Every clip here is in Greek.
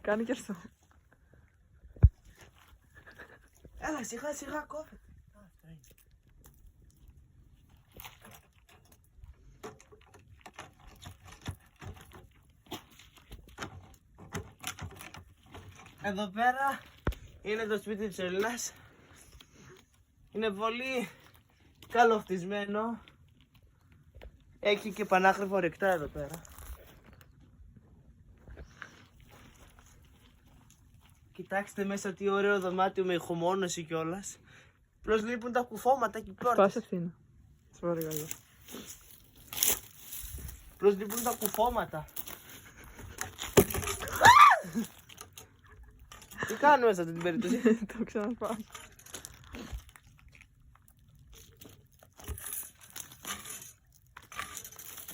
Κάνει και αυτό. Έλα, σιγά σιγά κόβεται. Εδώ πέρα είναι το σπίτι της Έλληνας. Είναι πολύ καλοφτισμένο. Έχει και πανάκριβο ρεκτά εδώ πέρα. Κοιτάξτε μέσα τι ωραίο δωμάτιο με ηχομόνωση κιόλας. Απλώς λείπουν τα κουφώματα και οι πόρτες. Πάσε ευθύνα. Σε παρακαλώ. Απλώς λείπουν τα κουφώματα. Τι κάνουμε σε αυτή την περίπτωση? Το ξαναπάω.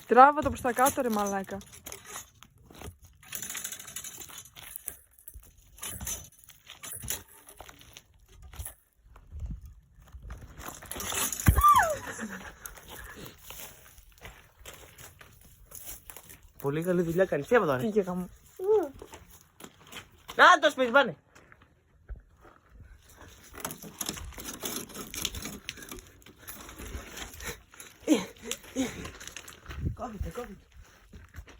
Τράβα το προς τα κάτω ρε μαλάκα. Πολύ καλή δουλειά κάνεις. Φύγε από εδώ. Φύγε γαμώ. Να το σπίτι, πάνε. Κόβεται, κόβεται.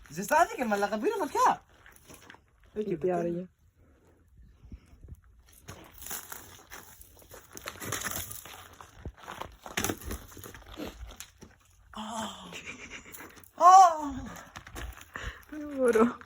Ζεστάθηκε μαλάκα, πήρε φωτιά. Τι άραγε. Δεν μπορώ.